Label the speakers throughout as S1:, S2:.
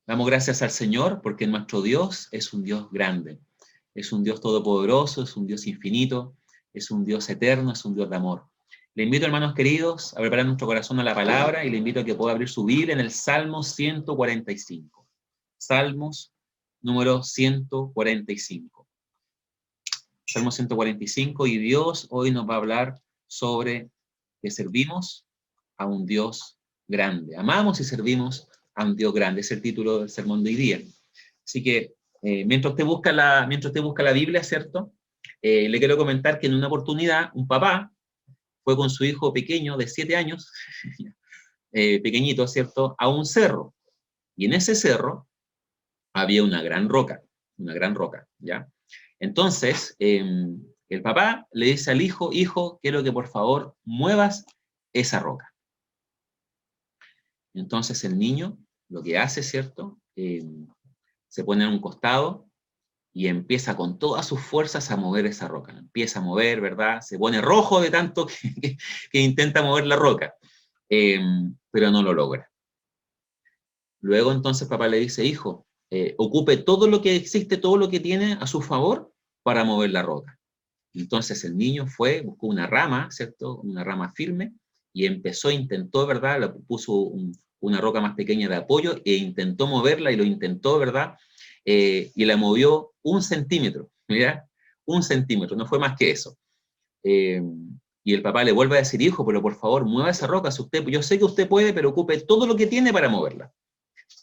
S1: Damos gracias al Señor porque nuestro Dios es un Dios grande, es un Dios todopoderoso, es un Dios infinito, es un Dios eterno, es un Dios de amor. Le invito, hermanos queridos, a preparar nuestro corazón a la palabra y le invito a que pueda abrir su Biblia en el Salmo 145. Salmos número 145. Salmo 145, y Dios hoy nos va a hablar sobre que servimos a un Dios grande. Amamos y servimos a un Dios grande. Es el título del sermón de hoy día. Así que mientras usted busca la Biblia, ¿cierto? Le quiero comentar que en una oportunidad un papá fue con su hijo pequeño de 7 años, pequeñito, ¿cierto?, a un cerro. Y en ese cerro había una gran roca, ¿ya? Entonces, el papá le dice al hijo, hijo, quiero que por favor muevas esa roca. Entonces el niño lo que hace, ¿cierto?, se pone a un costado y empieza con todas sus fuerzas a mover esa roca. Empieza a mover, ¿verdad? Se pone rojo de tanto que intenta mover la roca, pero no lo logra. Luego entonces papá le dice, hijo, ocupe todo lo que existe, todo lo que tiene a su favor para mover la roca. Entonces el niño fue, buscó una rama, ¿cierto? Una rama firme, y empezó, intentó, ¿verdad? Le puso una roca más pequeña de apoyo e intentó moverla y lo intentó, ¿verdad? Y la movió 1 centímetro, ¿ya? 1 centímetro, no fue más que eso. Y el papá le vuelve a decir, hijo, pero por favor, mueva esa roca, si usted, yo sé que usted puede, pero ocupe todo lo que tiene para moverla.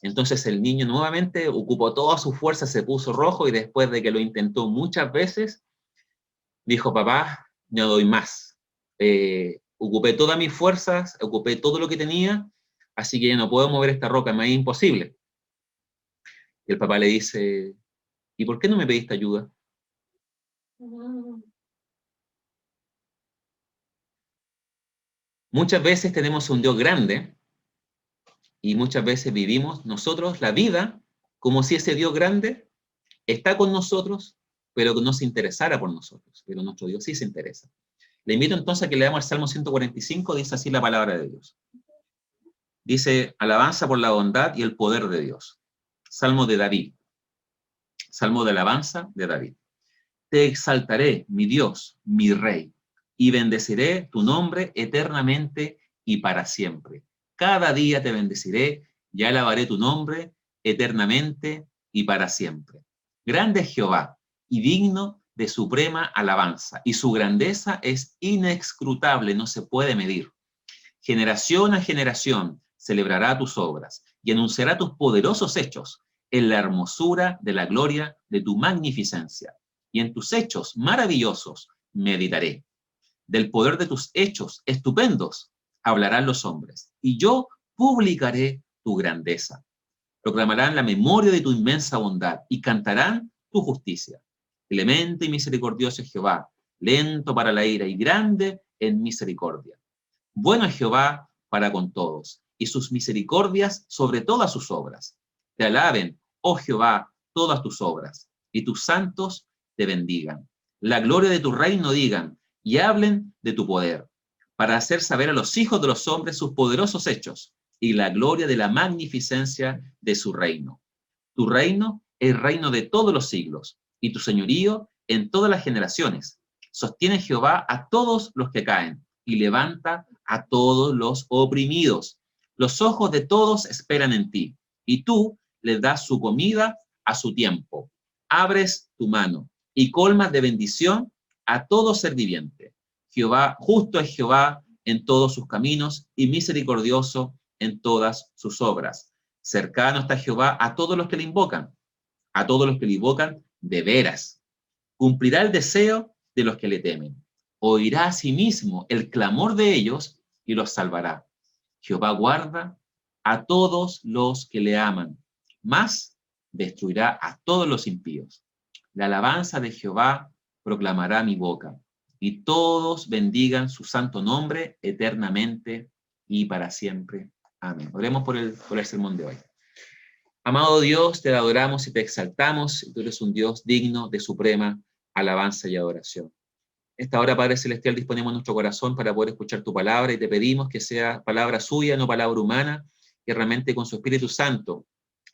S1: Entonces el niño nuevamente ocupó toda su fuerza, se puso rojo, y después de que lo intentó muchas veces, dijo, papá, no doy más. Ocupé todas mis fuerzas, ocupé todo lo que tenía, así que ya no puedo mover esta roca, me es imposible. Y el papá le dice, ¿y por qué no me pediste ayuda? Muchas veces tenemos un Dios grande y muchas veces vivimos nosotros la vida como si ese Dios grande está con nosotros, pero que no se interesara por nosotros. Pero nuestro Dios sí se interesa. Le invito entonces a que leamos el Salmo 145, dice así la palabra de Dios. Dice, alabanza por la bondad y el poder de Dios. Salmo de David. Salmo de alabanza de David. Te exaltaré, mi Dios, mi Rey, y bendeciré tu nombre eternamente y para siempre. Cada día te bendeciré y alabaré tu nombre eternamente y para siempre. Grande es Jehová y digno de suprema alabanza, y su grandeza es inescrutable, no se puede medir. Generación a generación celebrará tus obras y anunciará tus poderosos hechos en la hermosura de la gloria de tu magnificencia. Y en tus hechos maravillosos meditaré. Del poder de tus hechos estupendos hablarán los hombres, y yo publicaré tu grandeza. Proclamarán la memoria de tu inmensa bondad y cantarán tu justicia. Clemente y misericordioso es Jehová, lento para la ira y grande en misericordia. Bueno es Jehová para con todos, y sus misericordias sobre todas sus obras. Te alaben, oh Jehová, todas tus obras, y tus santos te bendigan. La gloria de tu reino digan, y hablen de tu poder, para hacer saber a los hijos de los hombres sus poderosos hechos, y la gloria de la magnificencia de su reino. Tu reino es reino de todos los siglos, y tu señorío en todas las generaciones. Sostiene Jehová a todos los que caen, y levanta a todos los oprimidos. Los ojos de todos esperan en ti, y tú les das su comida a su tiempo. Abres tu mano y colmas de bendición a todo ser viviente. Jehová, justo es Jehová en todos sus caminos, y misericordioso en todas sus obras. Cercano está Jehová a todos los que le invocan, de veras. Cumplirá el deseo de los que le temen. Oirá a sí mismo el clamor de ellos y los salvará. Jehová guarda a todos los que le aman, mas destruirá a todos los impíos. La alabanza de Jehová proclamará mi boca, y todos bendigan su santo nombre eternamente y para siempre. Amén. Oremos por el sermón de hoy. Amado Dios, te adoramos y te exaltamos, tú eres un Dios digno de suprema alabanza y adoración. Esta hora, Padre Celestial, disponemos nuestro corazón para poder escuchar tu palabra, y te pedimos que sea palabra suya, no palabra humana, que realmente con su Espíritu Santo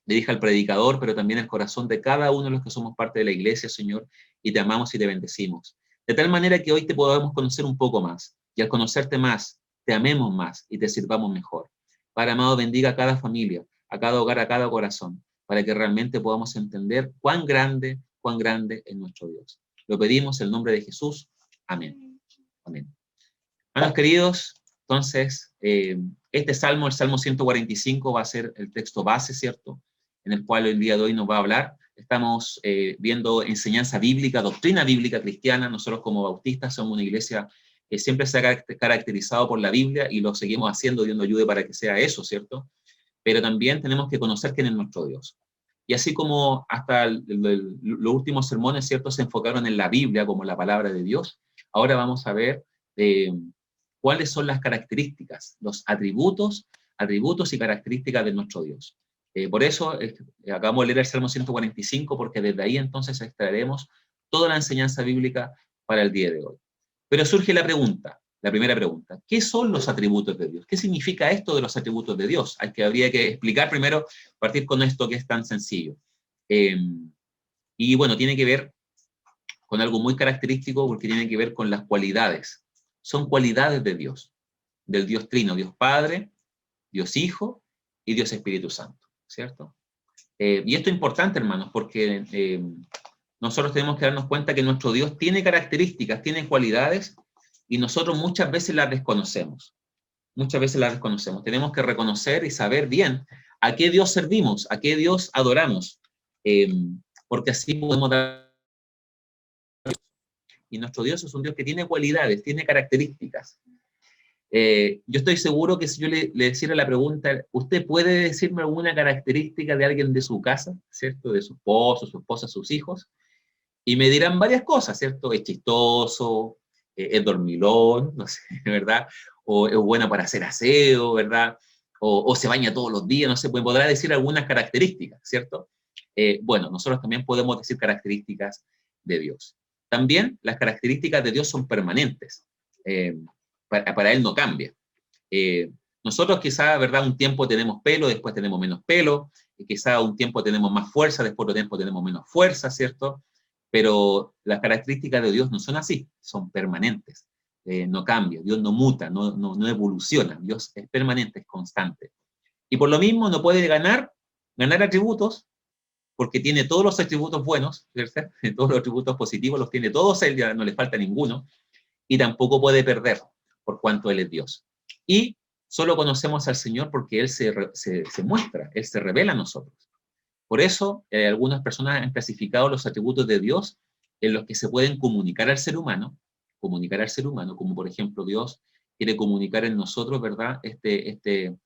S1: dirija al predicador, pero también el corazón de cada uno de los que somos parte de la iglesia, Señor, y te amamos y te bendecimos. De tal manera que hoy te podamos conocer un poco más, y al conocerte más, te amemos más y te sirvamos mejor. Padre amado, bendiga a cada familia, a cada hogar, a cada corazón, para que realmente podamos entender cuán grande es nuestro Dios. Lo pedimos en el nombre de Jesús. Amén. Amén. Hermanos queridos, entonces, este salmo, el Salmo 145, va a ser el texto base, ¿cierto?, en el cual el día de hoy nos va a hablar. Estamos viendo enseñanza bíblica, doctrina bíblica cristiana. Nosotros como bautistas somos una iglesia que siempre se ha caracterizado por la Biblia y lo seguimos haciendo. Dios nos ayude para que sea eso, ¿cierto? Pero también tenemos que conocer quién es nuestro Dios. Y así como hasta los últimos sermones, ¿cierto?, se enfocaron en la Biblia como la palabra de Dios, ahora vamos a ver cuáles son las características, los atributos y características de nuestro Dios. Por eso acabamos de leer el Salmo 145, porque desde ahí entonces extraeremos toda la enseñanza bíblica para el día de hoy. Pero surge la pregunta, la primera pregunta: ¿qué son los atributos de Dios? ¿Qué significa esto de los atributos de Dios? Habría que explicar primero, partir con esto que es tan sencillo. Y bueno, tiene que ver con algo muy característico, porque tiene que ver con las cualidades. Son cualidades de Dios, del Dios Trino, Dios Padre, Dios Hijo y Dios Espíritu Santo, ¿cierto? Y esto es importante, hermanos, porque nosotros tenemos que darnos cuenta que nuestro Dios tiene características, tiene cualidades, y nosotros muchas veces las desconocemos. Muchas veces las desconocemos. Tenemos que reconocer y saber bien a qué Dios servimos, a qué Dios adoramos, porque así podemos dar. Y nuestro Dios es un Dios que tiene cualidades, tiene características. Yo estoy seguro que si yo le hiciera la pregunta, ¿usted puede decirme alguna característica de alguien de su casa, ¿cierto? De su esposo, su esposa, sus hijos. Y me dirán varias cosas, ¿cierto? Es chistoso, es dormilón, no sé, ¿verdad? O es buena para hacer aseo, ¿verdad? O se baña todos los días, no sé, pues podrá decir algunas características, ¿cierto? Bueno, nosotros también podemos decir características de Dios. También las características de Dios son permanentes. Para Él no cambia. Nosotros quizá, ¿verdad?, un tiempo tenemos pelo, después tenemos menos pelo, y quizá un tiempo tenemos más fuerza, después otro tiempo tenemos menos fuerza, ¿cierto? Pero las características de Dios no son así, son permanentes. No cambia, Dios no muta, no evoluciona, Dios es permanente, es constante. Y por lo mismo no puede ganar atributos, porque tiene todos los atributos buenos, ¿cierto? Todos los atributos positivos los tiene todos, él ya no le falta ninguno, y tampoco puede perder, por cuanto Él es Dios. Y solo conocemos al Señor porque Él se muestra, Él se revela a nosotros. Por eso, algunas personas han clasificado los atributos de Dios en los que se pueden comunicar al ser humano, como por ejemplo Dios quiere comunicar en nosotros, ¿verdad?, este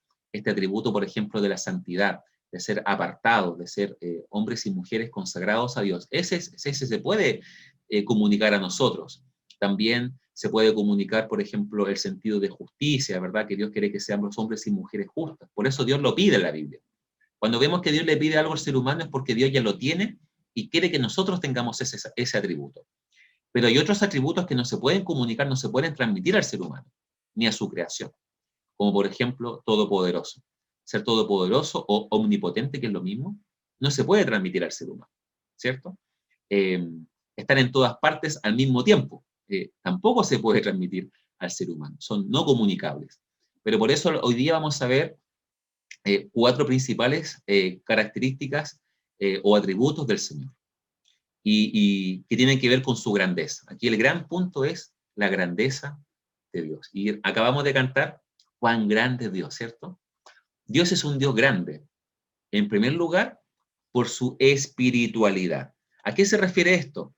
S1: atributo, por ejemplo, de la santidad, de ser apartados, de ser hombres y mujeres consagrados a Dios. Ese se puede comunicar a nosotros. También se puede comunicar, por ejemplo, el sentido de justicia, ¿verdad?, que Dios quiere que seamos hombres y mujeres justas. Por eso Dios lo pide en la Biblia. Cuando vemos que Dios le pide algo al ser humano es porque Dios ya lo tiene y quiere que nosotros tengamos ese atributo. Pero hay otros atributos que no se pueden comunicar, no se pueden transmitir al ser humano, ni a su creación. Como por ejemplo, todopoderoso. Ser todopoderoso o omnipotente, que es lo mismo, no se puede transmitir al ser humano, ¿cierto? Estar en todas partes al mismo tiempo, tampoco se puede transmitir al ser humano. Son no comunicables. Pero por eso hoy día vamos a ver 4 principales características o atributos del Señor, y que tienen que ver con su grandeza. Aquí el gran punto es la grandeza de Dios. Y acabamos de cantar cuán grande es Dios, ¿cierto? Dios es un Dios grande, en primer lugar, por su espiritualidad. ¿A qué se refiere esto?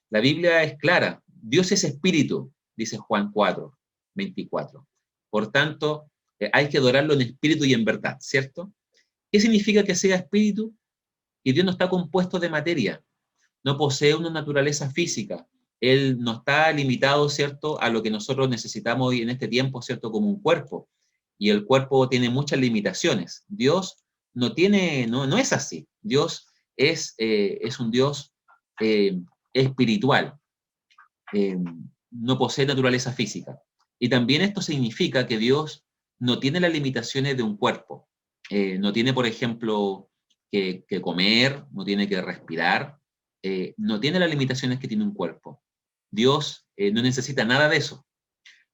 S1: La Biblia es clara. Dios es espíritu, dice Juan 4, 24. Por tanto, hay que adorarlo en espíritu y en verdad, ¿cierto? ¿Qué significa que sea espíritu? Y Dios no está compuesto de materia, no posee una naturaleza física. Él no está limitado, ¿cierto?, a lo que nosotros necesitamos hoy en este tiempo, ¿cierto?, como un cuerpo. Y el cuerpo tiene muchas limitaciones. Dios no es así. Dios es un Dios espiritual. No posee naturaleza física. Y también esto significa que Dios no tiene las limitaciones de un cuerpo. No tiene, por ejemplo, que comer, no tiene que respirar, no tiene las limitaciones que tiene un cuerpo. Dios no necesita nada de eso.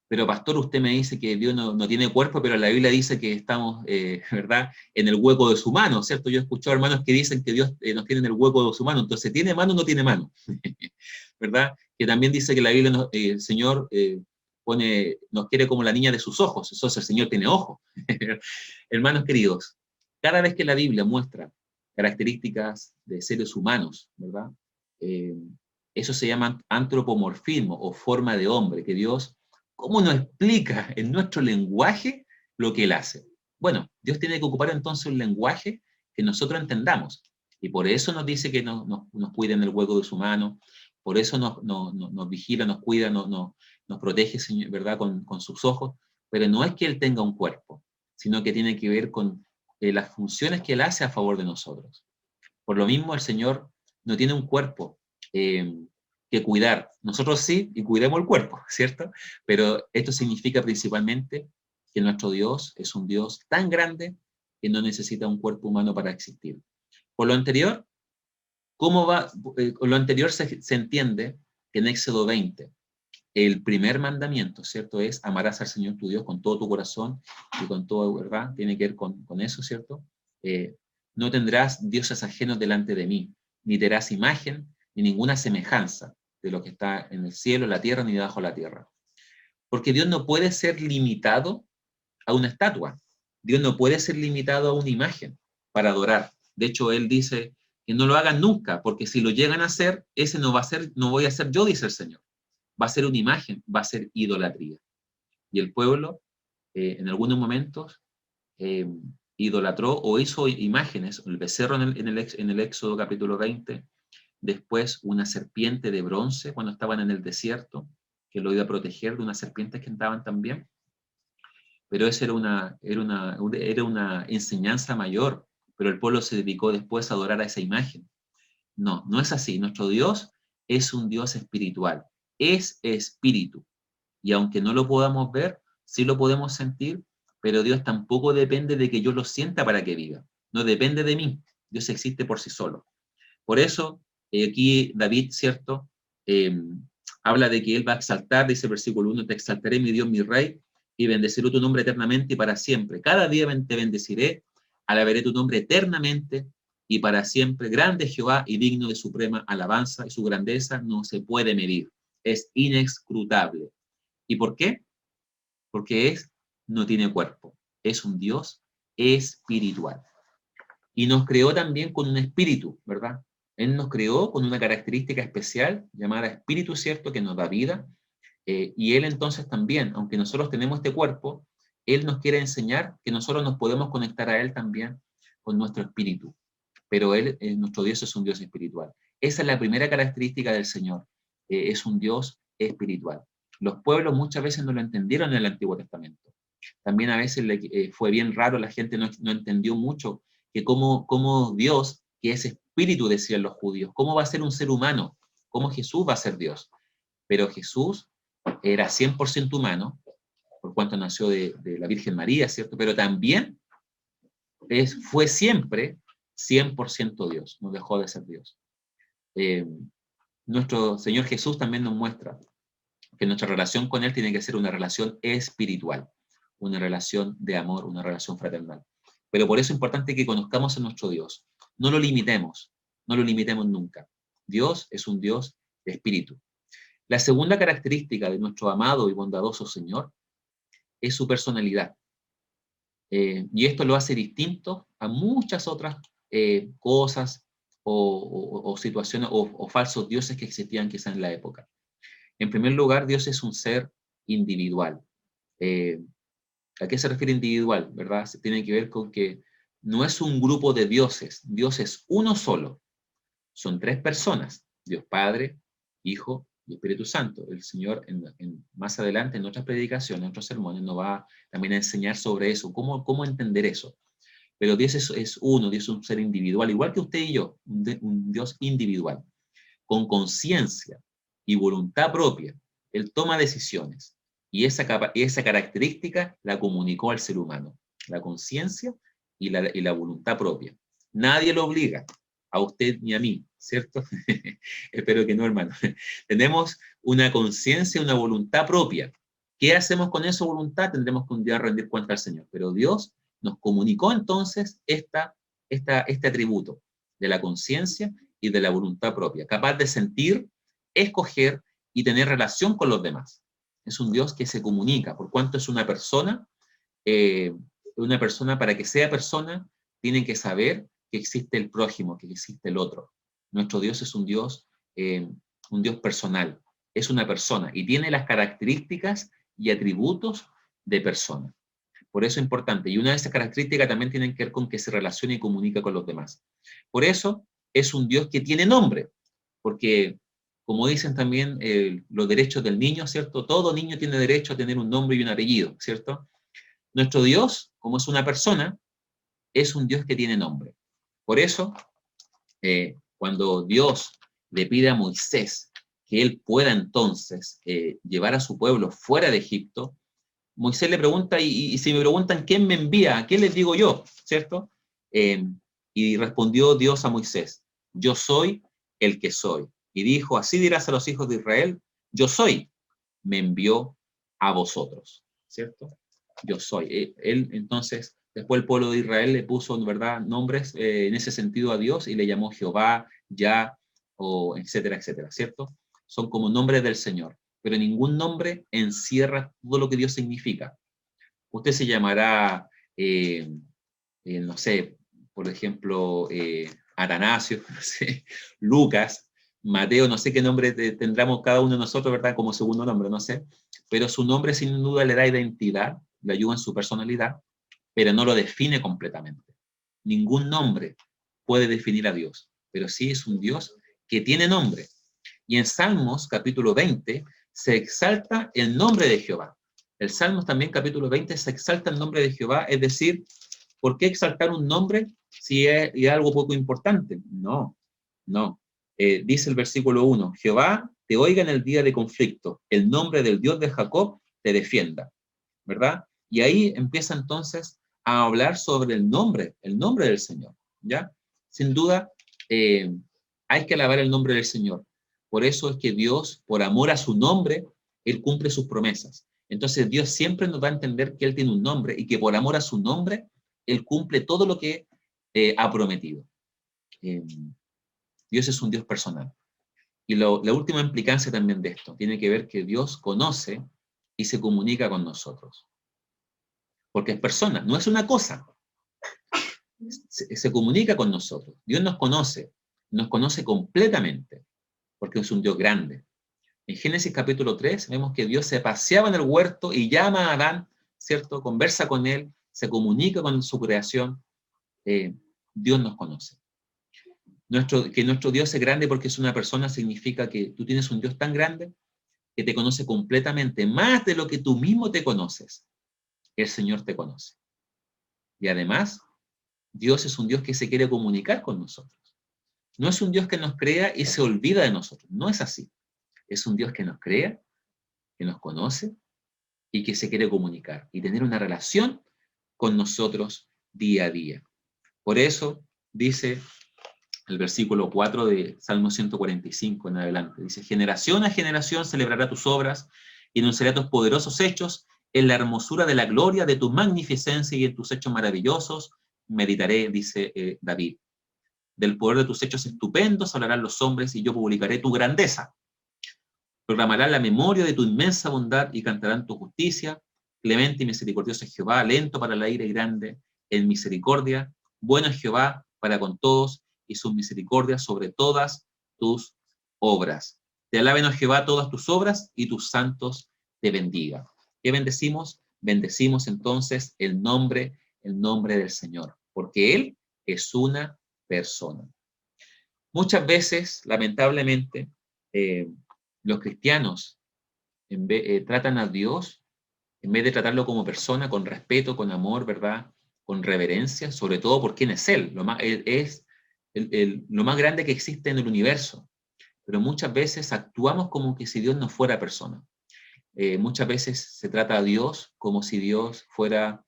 S1: Pero pastor, usted me dice que Dios no tiene cuerpo, pero la Biblia dice que estamos, ¿verdad?, en el hueco de su mano, ¿cierto? Yo he escuchado hermanos que dicen que Dios nos tiene en el hueco de su mano, entonces, ¿tiene mano o no tiene mano? ¿Verdad? Que también dice que la Biblia, el Señor nos quiere como la niña de sus ojos, eso es, el Señor tiene ojos. Hermanos queridos, cada vez que la Biblia muestra características de seres humanos, ¿verdad? Eso se llama antropomorfismo o forma de hombre, que Dios, ¿cómo nos explica en nuestro lenguaje lo que Él hace? Bueno, Dios tiene que ocupar entonces un lenguaje que nosotros entendamos. Y por eso nos dice que nos cuida en el hueco de su mano, por eso nos vigila, nos cuida, nos protege, ¿verdad?, con sus ojos. Pero no es que Él tenga un cuerpo, sino que tiene que ver con las funciones que Él hace a favor de nosotros. Por lo mismo, el Señor no tiene un cuerpo que cuidar. Nosotros sí, y cuidemos el cuerpo, ¿cierto? Pero esto significa principalmente que nuestro Dios es un Dios tan grande que no necesita un cuerpo humano para existir. Por lo anterior, lo anterior se entiende que en Éxodo 20, el primer mandamiento, ¿cierto?, es amarás al Señor tu Dios con todo tu corazón y con toda verdad, tiene que ver con eso, ¿cierto? No tendrás dioses ajenos delante de mí, ni te harás imagen, ni ninguna semejanza de lo que está en el cielo, la tierra, ni debajo de la tierra. Porque Dios no puede ser limitado a una estatua. Dios no puede ser limitado a una imagen para adorar. De hecho, Él dice que no lo hagan nunca, porque si lo llegan a hacer, ese no voy a ser yo, dice el Señor. Va a ser una imagen, va a ser idolatría. Y el pueblo, en algunos momentos, idolatró o hizo imágenes, el becerro en el Éxodo capítulo 20, después una serpiente de bronce cuando estaban en el desierto, que lo iba a proteger de unas serpientes que andaban también. Pero esa era una enseñanza mayor, pero el pueblo se dedicó después a adorar a esa imagen. No, no es así. Nuestro Dios es un Dios espiritual, es espíritu. Y aunque no lo podamos ver, sí lo podemos sentir, pero Dios tampoco depende de que yo lo sienta para que viva. No depende de mí. Dios existe por sí solo. Por eso, aquí David, ¿cierto?, Eh, habla de que Él va a exaltar, dice el versículo 1, te exaltaré, mi Dios, mi Rey, y bendeciré tu nombre eternamente y para siempre. Cada día te bendeciré, alabaré tu nombre eternamente y para siempre. Grande Jehová y digno de suprema alabanza, y su grandeza no se puede medir. Es inescrutable. ¿Y por qué? Porque no tiene cuerpo. Es un Dios espiritual. Y nos creó también con un espíritu, ¿verdad? Él nos creó con una característica especial llamada espíritu, ¿cierto?, que nos da vida. Y Él entonces también, aunque nosotros tenemos este cuerpo, Él nos quiere enseñar que nosotros nos podemos conectar a Él también con nuestro espíritu. Pero Él, nuestro Dios es un Dios espiritual. Esa es la primera característica del Señor. Es un Dios espiritual. Los pueblos muchas veces no lo entendieron en el Antiguo Testamento. También a veces fue bien raro, la gente no entendió mucho que cómo Dios, que es espíritu, decían los judíos, cómo va a ser un ser humano, cómo Jesús va a ser Dios. Pero Jesús era 100% humano, por cuanto nació de la Virgen María, ¿cierto? Pero también fue siempre 100% Dios, no dejó de ser Dios. Nuestro Señor Jesús también nos muestra que nuestra relación con Él tiene que ser una relación espiritual, una relación de amor, una relación fraternal. Pero por eso es importante que conozcamos a nuestro Dios. No lo limitemos nunca. Dios es un Dios de espíritu. La segunda característica de nuestro amado y bondadoso Señor es su personalidad. Y esto lo hace distinto a muchas otras cosas o situaciones o falsos dioses que existían quizá en la época. En primer lugar, Dios es un ser individual. ¿A qué se refiere individual? ¿Verdad? Se tiene que ver con que no es un grupo de dioses, Dios es uno solo. Son tres personas, Dios Padre, Hijo y Espíritu Santo. El Señor más adelante en otras predicaciones, en otros sermones, nos va también a enseñar sobre eso, cómo entender eso. Pero Dios es uno, Dios es un ser individual, igual que usted y yo, un Dios individual, con conciencia y voluntad propia. Él toma decisiones y esa característica la comunicó al ser humano, la conciencia y la voluntad propia. Nadie lo obliga, a usted ni a mí, ¿cierto? Espero que no, hermano. Tenemos una conciencia, una voluntad propia. ¿Qué hacemos con esa voluntad? Tendremos que un día rendir cuenta al Señor. Pero Dios nos comunicó entonces este atributo de la conciencia y de la voluntad propia, capaz de sentir, escoger y tener relación con los demás. Es un Dios que se comunica, por cuanto es una persona, para que sea persona, tiene que saber que existe el prójimo, que existe el otro. Nuestro Dios es un Dios personal, es una persona y tiene las características y atributos de persona. Por eso es importante. Y una de esas características también tienen que ver con que se relaciona y comunica con los demás. Por eso es un Dios que tiene nombre, porque como dicen también los derechos del niño, ¿cierto? Todo niño tiene derecho a tener un nombre y un apellido, ¿cierto? Nuestro Dios, como es una persona, es un Dios que tiene nombre. Por eso, cuando Dios le pide a Moisés que él pueda entonces llevar a su pueblo fuera de Egipto, Moisés le pregunta, y si me preguntan quién me envía, ¿a quién les digo yo? ¿Cierto? Y respondió Dios a Moisés, yo soy el que soy. Y dijo, así dirás a los hijos de Israel, yo soy, me envió a vosotros. ¿Cierto? Yo soy. Él entonces, después el pueblo de Israel le puso, ¿verdad?, nombres en ese sentido a Dios y le llamó Jehová, Yah, o etcétera, etcétera, ¿cierto? Son como nombres del Señor, pero ningún nombre encierra todo lo que Dios significa. Usted se llamará, no sé, por ejemplo, Atanasio, no sé, Lucas, Mateo, no sé qué nombre tendremos cada uno de nosotros, ¿verdad? Como segundo nombre, no sé. Pero su nombre sin duda le da identidad, le ayuda en su personalidad, pero no lo define completamente. Ningún nombre puede definir a Dios, pero sí es un Dios que tiene nombre. Y en Salmos, capítulo 20, se exalta el nombre de Jehová. El Salmos también, capítulo 20, se exalta el nombre de Jehová, es decir, ¿por qué exaltar un nombre si es algo poco importante? No, no. Dice el versículo 1, Jehová te oiga en el día de conflicto, el nombre del Dios de Jacob te defienda, ¿verdad? Y ahí empieza entonces a hablar sobre el nombre del Señor, ¿ya? Sin duda, hay que alabar el nombre del Señor. Por eso es que Dios, por amor a su nombre, Él cumple sus promesas. Entonces Dios siempre nos da a entender que Él tiene un nombre y que por amor a su nombre, Él cumple todo lo que ha prometido. Dios es un Dios personal. Y la última implicancia también de esto tiene que ver que Dios conoce y se comunica con nosotros. Porque es persona, no es una cosa. Se comunica con nosotros. Dios nos conoce completamente, porque es un Dios grande. En Génesis capítulo 3 vemos que Dios se paseaba en el huerto y llama a Adán, ¿cierto? Conversa con él, se comunica con su creación. Dios nos conoce. Que nuestro Dios es grande porque es una persona significa que tú tienes un Dios tan grande que te conoce completamente, más de lo que tú mismo te conoces. El Señor te conoce. Y además, Dios es un Dios que se quiere comunicar con nosotros. No es un Dios que nos crea y se olvida de nosotros. No es así. Es un Dios que nos crea, que nos conoce y que se quiere comunicar y tener una relación con nosotros día a día. Por eso dice el versículo 4 de Salmo 145 en adelante. Dice, generación a generación celebrará tus obras y anunciará tus poderosos hechos en la hermosura de la gloria de tu magnificencia y en tus hechos maravillosos meditaré, dice David. Del poder de tus hechos estupendos hablarán los hombres y yo publicaré tu grandeza. Proclamarán la memoria de tu inmensa bondad y cantarán tu justicia. Clemente y misericordioso es Jehová, lento para la ira y grande en misericordia. Bueno es Jehová para con todos y sus misericordias sobre todas tus obras. Te alaben, oh Jehová, todas tus obras y tus santos te bendigan. ¿Qué bendecimos? Bendecimos entonces el nombre del Señor, porque Él es una persona. Muchas veces, lamentablemente, los cristianos tratan a Dios, en vez de tratarlo como persona, con respeto, con amor, ¿verdad? Con reverencia, sobre todo por quién es Él. Es lo más grande que existe en el universo. Pero muchas veces actuamos como que si Dios no fuera persona. Muchas veces se trata a Dios como si Dios fuera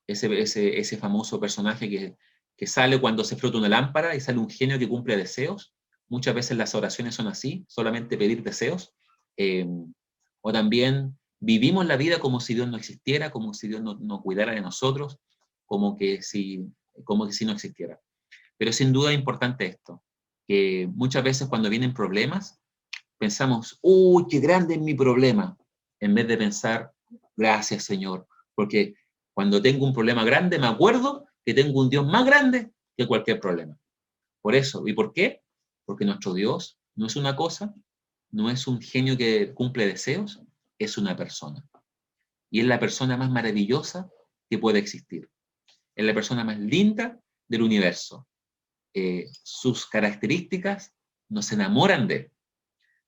S1: ese famoso personaje que sale cuando se frota una lámpara y sale un genio que cumple deseos. Muchas veces las oraciones son así, solamente pedir deseos. O también vivimos la vida como si Dios no existiera, como si Dios no cuidara de nosotros, como que si no existiera. Pero sin duda es importante esto, que muchas veces cuando vienen problemas, pensamos, ¡uy, qué grande es mi problema! En vez de pensar, gracias Señor, porque cuando tengo un problema grande me acuerdo que tengo un Dios más grande que cualquier problema. Por eso, ¿y por qué? Porque nuestro Dios no es una cosa, no es un genio que cumple deseos, es una persona. Y es la persona más maravillosa que puede existir. Es la persona más linda del universo. Sus características nos enamoran de él.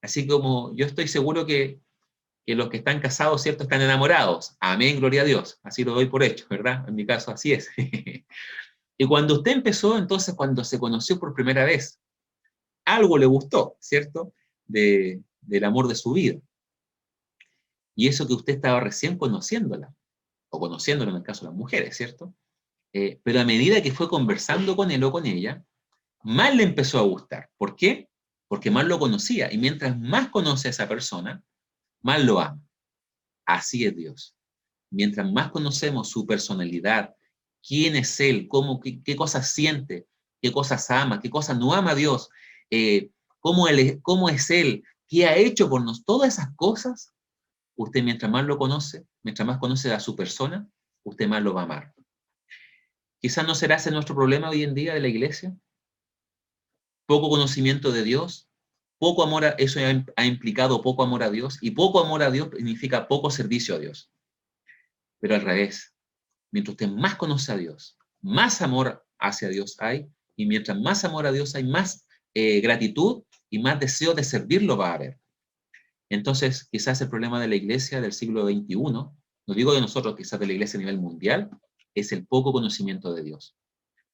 S1: Así como yo estoy seguro que los que están casados, ¿cierto?, están enamorados. Amén, gloria a Dios. Así lo doy por hecho, ¿verdad? En mi caso así es. Y cuando usted empezó, entonces, cuando se conoció por primera vez, algo le gustó, ¿cierto?, del amor de su vida. Y eso que usted estaba recién conociéndola, o conociéndola en el caso de las mujeres, ¿cierto? Pero a medida que fue conversando con él o con ella, más le empezó a gustar. ¿Por qué? Porque más lo conocía. Y mientras más conoce a esa persona, más lo ama. Así es Dios. Mientras más conocemos su personalidad, quién es Él, qué cosas siente, qué cosas ama, qué cosas no ama a Dios, cómo es Él, qué ha hecho por nosotros, todas esas cosas, usted mientras más lo conoce, mientras más conoce a su persona, usted más lo va a amar. Quizás no será ese nuestro problema hoy en día de la iglesia. Poco conocimiento de Dios, poco amor eso ha implicado poco amor a Dios, y poco amor a Dios significa poco servicio a Dios. Pero al revés, mientras usted más conoce a Dios, más amor hacia Dios hay, y mientras más amor a Dios hay, más gratitud y más deseo de servirlo va a haber. Entonces, quizás el problema de la iglesia del siglo XXI, no digo de nosotros, quizás de la iglesia a nivel mundial, es el poco conocimiento de Dios.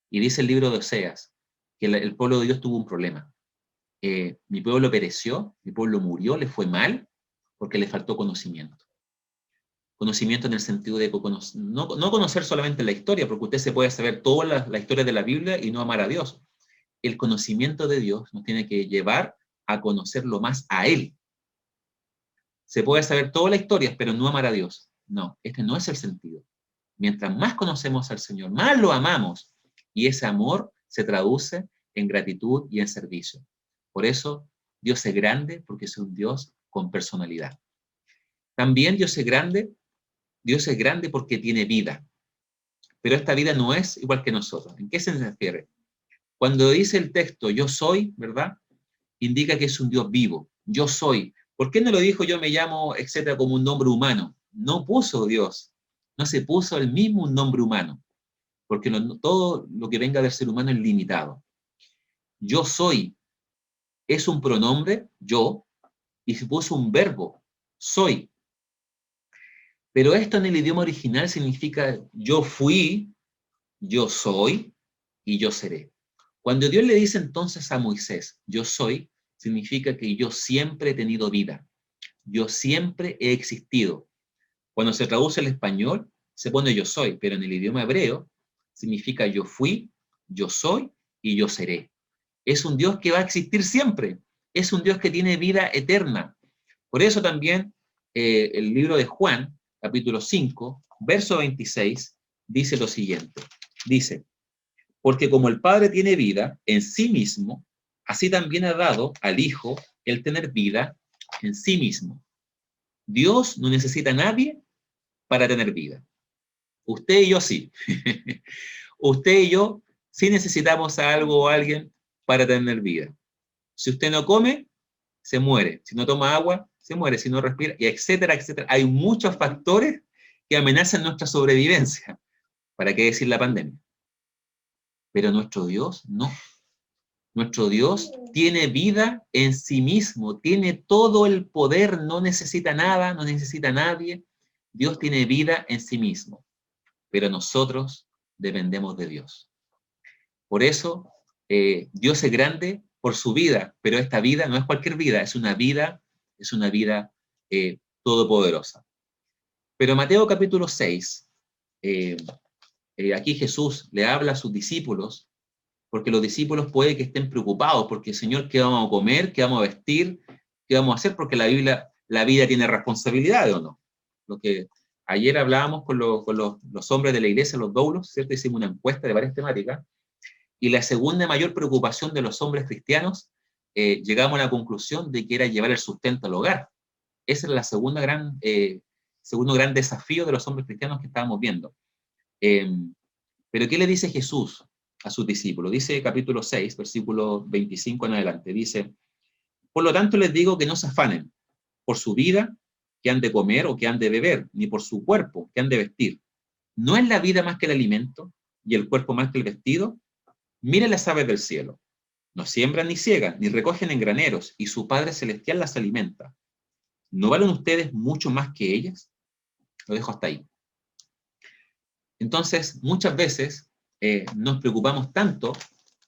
S1: Y dice el libro de Oseas que el pueblo de Dios tuvo un problema. Mi pueblo pereció, mi pueblo murió, le fue mal, porque le faltó conocimiento. Conocimiento en el sentido de no conocer solamente la historia, porque usted se puede saber toda la historia de la Biblia y no amar a Dios. El conocimiento de Dios nos tiene que llevar a conocerlo más a Él. Se puede saber toda la historia, pero no amar a Dios. No, este no es el sentido. Mientras más conocemos al Señor, más lo amamos, y ese amor se traduce en gratitud y en servicio. Por eso, Dios es grande, porque es un Dios con personalidad. También Dios es grande porque tiene vida. Pero esta vida no es igual que nosotros. ¿En qué se refiere? Cuando dice el texto, yo soy, ¿verdad? Indica que es un Dios vivo. Yo soy. ¿Por qué no lo dijo yo me llamo, etcétera, como un nombre humano? No puso Dios. No se puso él mismo un nombre humano. Porque todo lo que venga del ser humano es limitado. Yo soy es un pronombre, yo, y se puso un verbo, soy. Pero esto en el idioma original significa yo fui, yo soy y yo seré. Cuando Dios le dice entonces a Moisés, yo soy, significa que yo siempre he tenido vida. Yo siempre he existido. Cuando se traduce al español, se pone yo soy, pero en el idioma hebreo significa yo fui, yo soy y yo seré. Es un Dios que va a existir siempre. Es un Dios que tiene vida eterna. Por eso también el libro de Juan, capítulo 5, verso 26, dice lo siguiente. Dice, porque como el Padre tiene vida en sí mismo, así también ha dado al Hijo el tener vida en sí mismo. Dios no necesita a nadie para tener vida. Usted y yo sí. Usted y yo sí necesitamos a algo o a alguien para tener vida. Si usted no come, se muere. Si no toma agua, se muere. Si no respira, y etcétera, etcétera. Hay muchos factores que amenazan nuestra sobrevivencia. ¿Para qué decir la pandemia? Pero nuestro Dios no. Nuestro Dios tiene vida en sí mismo, tiene todo el poder, no necesita nada, no necesita a nadie. Dios tiene vida en sí mismo, pero nosotros dependemos de Dios. Por eso, Dios es grande por su vida, pero esta vida no es cualquier vida, es una vida todopoderosa. Pero Mateo capítulo 6, Aquí Jesús le habla a sus discípulos, porque los discípulos puede que estén preocupados, porque Señor, ¿qué vamos a comer? ¿Qué vamos a vestir? ¿Qué vamos a hacer? Porque la vida tiene responsabilidades, ¿o no? Lo que ayer hablábamos con los hombres de la iglesia, los doulos, ¿cierto? Hicimos una encuesta de varias temáticas, y la segunda mayor preocupación de los hombres cristianos, llegamos a la conclusión de que era llevar el sustento al hogar. Ese es la segundo gran desafío de los hombres cristianos que estábamos viendo. Pero ¿qué le dice Jesús a sus discípulos? Dice capítulo 6, versículo 25 en adelante, dice: por lo tanto les digo que no se afanen por su vida, que han de comer o que han de beber, ni por su cuerpo, que han de vestir. ¿No es la vida más que el alimento y el cuerpo más que el vestido? Miren las aves del cielo. No siembran ni ciegan, ni recogen en graneros, y su Padre Celestial las alimenta. ¿No valen ustedes mucho más que ellas? Lo dejo hasta ahí. Entonces, muchas veces nos preocupamos tanto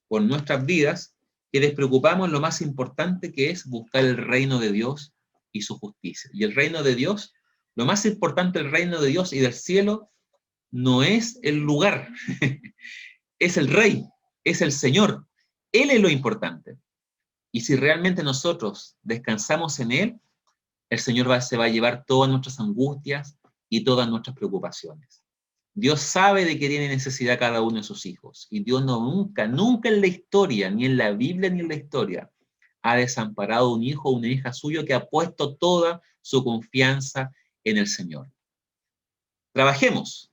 S1: por nuestras vidas que despreocupamos lo más importante, que es buscar el reino de Dios y su justicia. Y el reino de Dios, lo más importante del reino de Dios y del cielo, no es el lugar, es el Rey, es el Señor. Él es lo importante. Y si realmente nosotros descansamos en Él, el Señor se va a llevar todas nuestras angustias y todas nuestras preocupaciones. Dios sabe de que tiene necesidad cada uno de sus hijos. Y Dios nunca en la historia, ni en la Biblia ni en la historia, ha desamparado a un hijo o una hija suyo que ha puesto toda su confianza en el Señor. Trabajemos.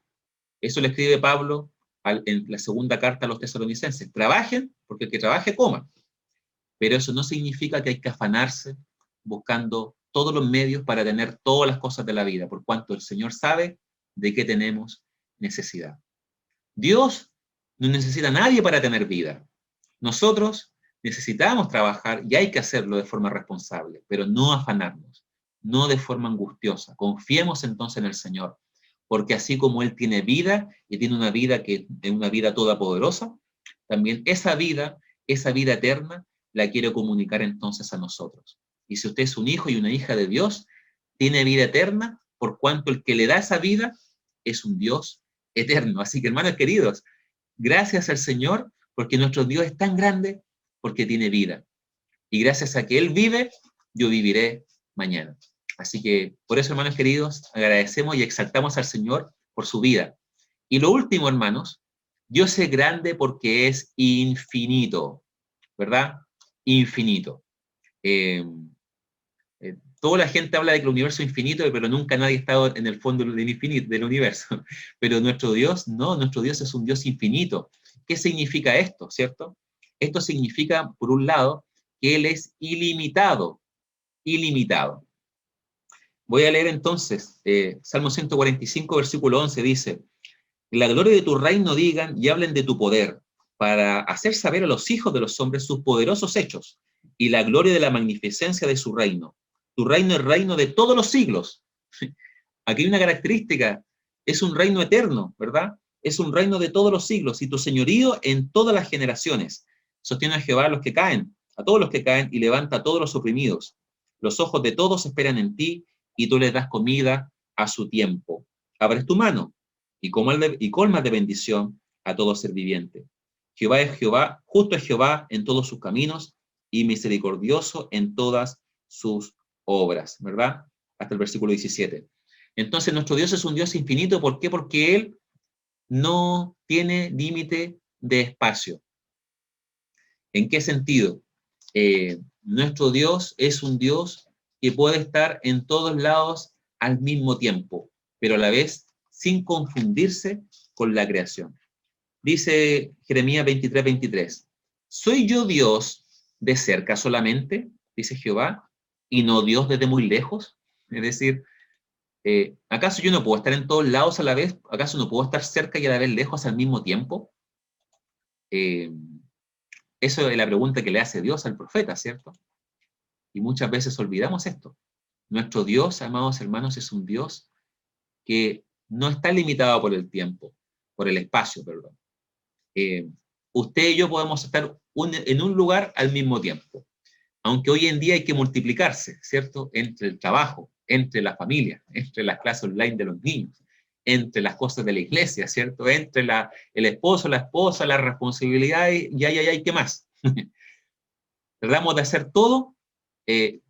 S1: Eso le escribe Pablo en la segunda carta a los tesalonicenses. Trabajen, porque el que trabaje coma. Pero eso no significa que hay que afanarse buscando todos los medios para tener todas las cosas de la vida, por cuanto el Señor sabe de qué tenemos necesidad. Dios no necesita a nadie para tener vida. Nosotros necesitamos trabajar y hay que hacerlo de forma responsable, pero no afanarnos, no de forma angustiosa. Confiemos entonces en el Señor, porque así como Él tiene vida y tiene una vida que es una vida todopoderosa, también esa vida eterna, la quiere comunicar entonces a nosotros. Y si usted es un hijo y una hija de Dios, tiene vida eterna, por cuanto el que le da esa vida es un Dios eterno. Así que, hermanos queridos, gracias al Señor, porque nuestro Dios es tan grande, porque tiene vida. Y gracias a que Él vive, yo viviré mañana. Así que, por eso, hermanos queridos, agradecemos y exaltamos al Señor por su vida. Y lo último, hermanos, Dios es grande porque es infinito, ¿verdad? Infinito. Toda la gente habla de que el universo es infinito, pero nunca nadie ha estado en el fondo del infinito, del universo. Pero nuestro Dios, no, nuestro Dios es un Dios infinito. ¿Qué significa esto, cierto? Esto significa, por un lado, que Él es ilimitado, ilimitado. Voy a leer entonces, Salmo 145, versículo 11, dice: la gloria de tu reino digan y hablen de tu poder, para hacer saber a los hijos de los hombres sus poderosos hechos, y la gloria de la magnificencia de su reino. Tu reino es reino de todos los siglos. Aquí hay una característica, es un reino eterno, ¿verdad? Es un reino de todos los siglos, y tu señorío en todas las generaciones. Sostiene a Jehová a los que caen, a todos los que caen, y levanta a todos los oprimidos. Los ojos de todos esperan en ti, y tú les das comida a su tiempo. Abres tu mano, y colmas de bendición a todo ser viviente. Jehová es Jehová, justo es Jehová en todos sus caminos, y misericordioso en todas sus obras, ¿verdad? Hasta el versículo 17. Entonces, nuestro Dios es un Dios infinito. ¿Por qué? Porque Él no tiene límite de espacio. ¿En qué sentido? Nuestro Dios es un Dios que puede estar en todos lados al mismo tiempo, pero a la vez sin confundirse con la creación. Dice Jeremías 23:23, ¿soy yo Dios de cerca solamente? Dice Jehová, y no Dios desde muy lejos. Es decir, ¿acaso yo no puedo estar en todos lados a la vez? ¿Acaso no puedo estar cerca y a la vez lejos al mismo tiempo? Eso es la pregunta que le hace Dios al profeta, ¿cierto? Y muchas veces olvidamos esto. Nuestro Dios, amados hermanos, es un Dios que no está limitado por el tiempo, por el espacio, perdón. Usted y yo podemos estar en un lugar al mismo tiempo, aunque hoy en día hay que multiplicarse, ¿cierto? Entre el trabajo, entre la familia, entre las clases online de los niños, entre las cosas de la iglesia, ¿cierto? Entre el esposo, la esposa, la responsabilidad y ¿qué más? Tratamos de hacer todo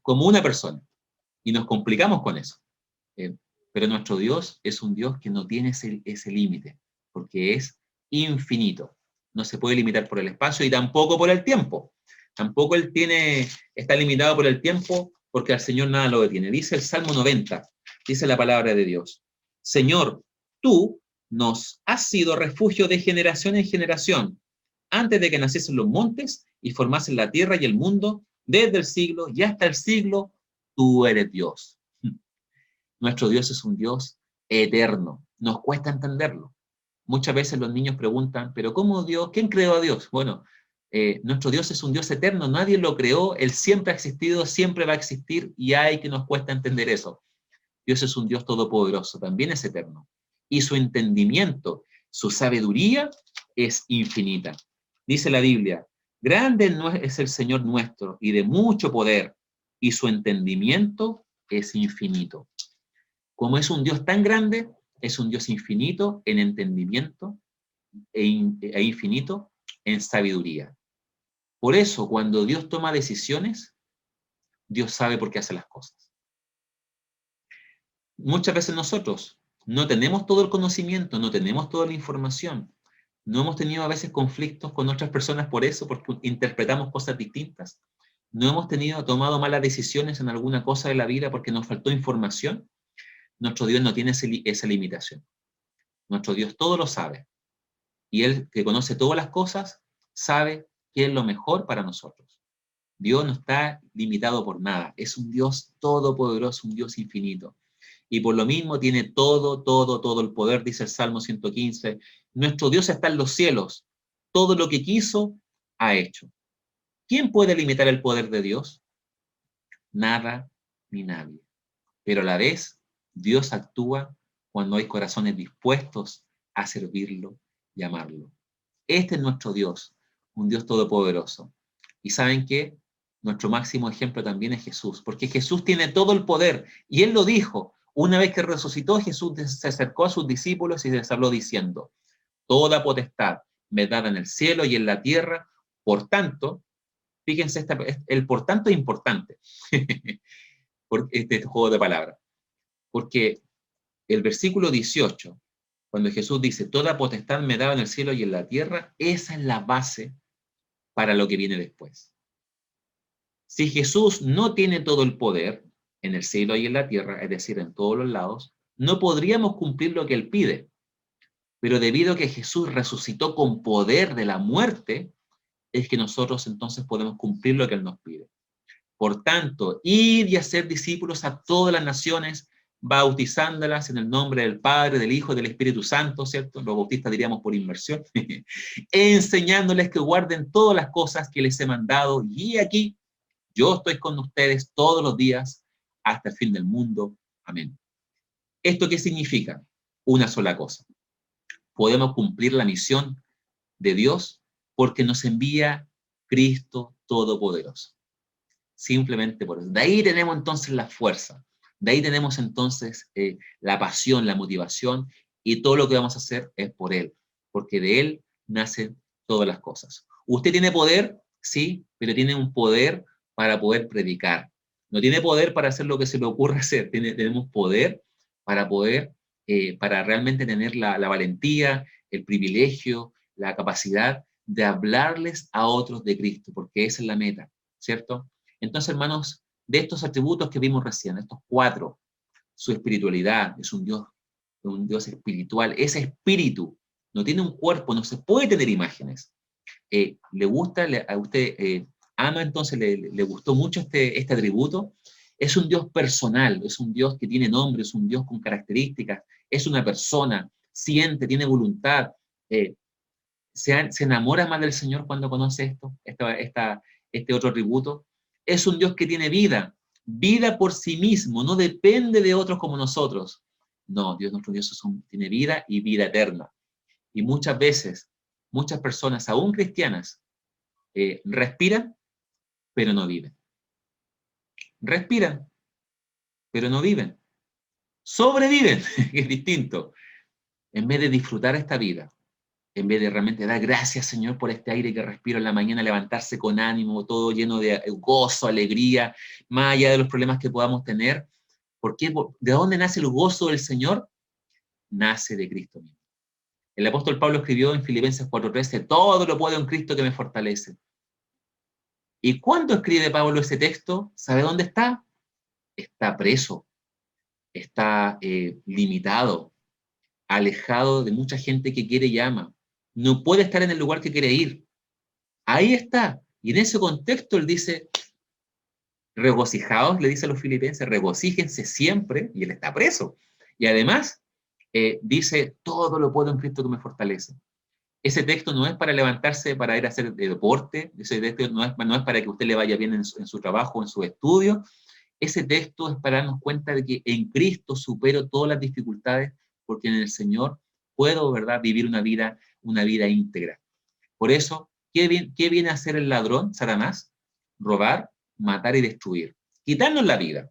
S1: como una persona y nos complicamos con eso. Pero nuestro Dios es un Dios que no tiene ese límite, porque es infinito. No se puede limitar por el espacio y tampoco por el tiempo. Tampoco Él está limitado por el tiempo, porque al Señor nada lo detiene. Dice el Salmo 90, dice la palabra de Dios: Señor, tú nos has sido refugio de generación en generación, antes de que naciesen los montes y formasen la tierra y el mundo, desde el siglo y hasta el siglo, tú eres Dios. Nuestro Dios es un Dios eterno. Nos cuesta entenderlo. Muchas veces los niños preguntan, ¿pero cómo Dios? ¿Quién creó a Dios? Bueno, nuestro Dios es un Dios eterno. Nadie lo creó. Él siempre ha existido, siempre va a existir y hay que nos cuesta entender eso. Dios es un Dios todopoderoso, también es eterno. Y su entendimiento, su sabiduría es infinita. Dice la Biblia, grande es el Señor nuestro y de mucho poder, y su entendimiento es infinito. Como es un Dios tan grande, es un Dios infinito en entendimiento e infinito en sabiduría. Por eso, cuando Dios toma decisiones, Dios sabe por qué hace las cosas. Muchas veces nosotros no tenemos todo el conocimiento, no tenemos toda la información, no hemos tenido a veces conflictos con otras personas por eso, porque interpretamos cosas distintas, no hemos tomado malas decisiones en alguna cosa de la vida porque nos faltó información. Nuestro Dios no tiene esa limitación. Nuestro Dios todo lo sabe. Y Él, que conoce todas las cosas, sabe qué es lo mejor para nosotros. Dios no está limitado por nada. Es un Dios todopoderoso, un Dios infinito. Y por lo mismo tiene todo el poder, dice el Salmo 115. Nuestro Dios está en los cielos. Todo lo que quiso, ha hecho. ¿Quién puede limitar el poder de Dios? Nada ni nadie. Pero a la vez, Dios actúa cuando hay corazones dispuestos a servirlo y amarlo. Este es nuestro Dios, un Dios todopoderoso. ¿Y saben qué? Nuestro máximo ejemplo también es Jesús, porque Jesús tiene todo el poder, y Él lo dijo. Una vez que resucitó, Jesús se acercó a sus discípulos y les habló diciendo: toda potestad me dada en el cielo y en la tierra. Por tanto, fíjense, el por tanto es importante, por este juego de palabras, porque el versículo 18, cuando Jesús dice, toda potestad me daba en el cielo y en la tierra, esa es la base para lo que viene después. Si Jesús no tiene todo el poder en el cielo y en la tierra, es decir, en todos los lados, no podríamos cumplir lo que Él pide. Pero debido a que Jesús resucitó con poder de la muerte, es que nosotros entonces podemos cumplir lo que Él nos pide. Por tanto, ir y hacer discípulos a todas las naciones, bautizándolas en el nombre del Padre, del Hijo y del Espíritu Santo, ¿cierto? Los bautistas diríamos por inmersión, enseñándoles que guarden todas las cosas que les he mandado, y aquí yo estoy con ustedes todos los días hasta el fin del mundo. Amén. ¿Esto qué significa? Una sola cosa. Podemos cumplir la misión de Dios porque nos envía Cristo Todopoderoso. Simplemente por eso. De ahí tenemos entonces la fuerza, de ahí tenemos entonces la pasión, la motivación, y todo lo que vamos a hacer es por Él, porque de Él nacen todas las cosas. ¿Usted tiene poder? Sí, pero tiene un poder para poder predicar. No tiene poder para hacer lo que se le ocurra hacer, tenemos poder para poder, para realmente tener la valentía, el privilegio, la capacidad de hablarles a otros de Cristo, porque esa es la meta, ¿cierto? Entonces, hermanos, de estos atributos que vimos recién, estos 4, su espiritualidad, es un Dios espiritual, es espíritu, no tiene un cuerpo, no se puede tener imágenes. ¿Le gusta, a usted ama, entonces le gustó mucho este atributo? Es un Dios personal, es un Dios que tiene nombre, es un Dios con características, es una persona, siente, tiene voluntad, se enamora más del Señor cuando conoce este otro atributo. Es un Dios que tiene vida, vida por sí mismo, no depende de otros como nosotros. No, nuestro Dios tiene vida y vida eterna. Y muchas veces, muchas personas, aún cristianas, respiran, pero no viven. Respiran, pero no viven. Sobreviven, que es distinto, en vez de disfrutar esta vida, en vez de realmente dar gracias, Señor, por este aire que respiro en la mañana, levantarse con ánimo, todo lleno de gozo, alegría, más allá de los problemas que podamos tener. ¿Por qué? ¿De dónde nace el gozo del Señor? Nace de Cristo mismo. El apóstol Pablo escribió en Filipenses 4:13, todo lo puedo en Cristo que me fortalece. ¿Y cuándo escribe Pablo ese texto? ¿Sabe dónde está? Está preso, está limitado, alejado de mucha gente que quiere y ama. No puede estar en el lugar que quiere ir. Ahí está. Y en ese contexto él dice, regocijaos, le dice a los filipenses, regocíjense siempre, y él está preso. Y además dice, todo lo puedo en Cristo que me fortalece. Ese texto no es para levantarse para ir a hacer deporte, ese texto no es para que usted le vaya bien en su trabajo, en su estudio. Ese texto es para darnos cuenta de que en Cristo supero todas las dificultades, porque en el Señor puedo, ¿verdad?, vivir una vida íntegra. Por eso, ¿qué viene a hacer el ladrón, Satanás? Robar, matar y destruir. Quitarnos la vida.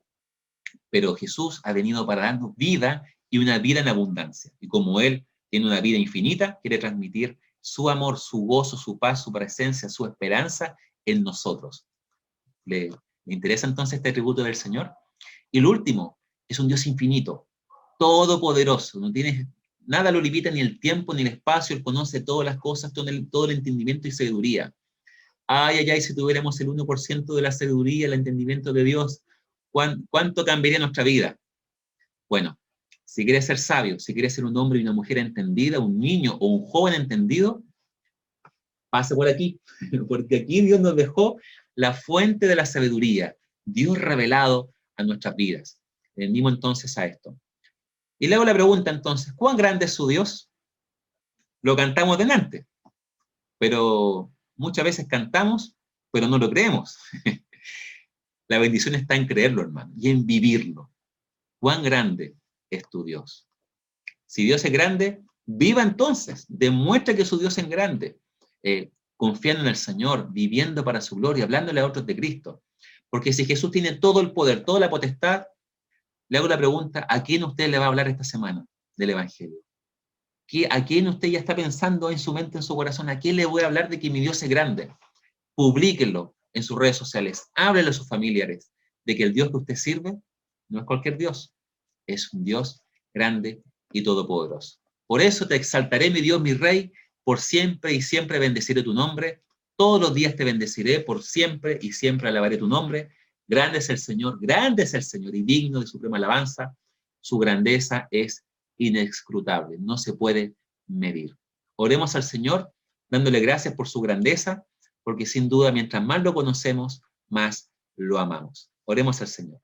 S1: Pero Jesús ha venido para darnos vida y una vida en abundancia. Y como Él tiene una vida infinita, quiere transmitir su amor, su gozo, su paz, su presencia, su esperanza en nosotros. ¿Le interesa entonces este atributo del Señor? Y lo último, es un Dios infinito, todopoderoso, no tiene nada lo limita, ni el tiempo, ni el espacio, Él conoce todas las cosas, todo el entendimiento y sabiduría. Ay, ay, ay, si tuviéramos el 1% de la sabiduría, el entendimiento de Dios, ¿cuánto cambiaría nuestra vida? Bueno, si quieres ser sabio, si quieres ser un hombre y una mujer entendida, un niño o un joven entendido, pase por aquí, porque aquí Dios nos dejó la fuente de la sabiduría, Dios revelado a nuestras vidas. Venimos entonces a esto. Y le hago la pregunta entonces, ¿cuán grande es su Dios? Lo cantamos delante, pero muchas veces cantamos, pero no lo creemos. La bendición está en creerlo, hermano, y en vivirlo. ¿Cuán grande es tu Dios? Si Dios es grande, viva entonces, demuestra que su Dios es grande, confiando en el Señor, viviendo para su gloria, hablándole a otros de Cristo. Porque si Jesús tiene todo el poder, toda la potestad, le hago la pregunta, ¿a quién usted le va a hablar esta semana del Evangelio? ¿A quién usted ya está pensando en su mente, en su corazón? ¿A quién le voy a hablar de que mi Dios es grande? Publíquenlo en sus redes sociales, háblenle a sus familiares de que el Dios que usted sirve no es cualquier Dios, es un Dios grande y todopoderoso. Por eso te exaltaré, mi Dios, mi Rey, por siempre y siempre bendeciré tu nombre. Todos los días te bendeciré, por siempre y siempre alabaré tu nombre. Grande es el Señor y digno de suprema alabanza. Su grandeza es inescrutable, no se puede medir. Oremos al Señor dándole gracias por su grandeza, porque sin duda mientras más lo conocemos, más lo amamos. Oremos al Señor.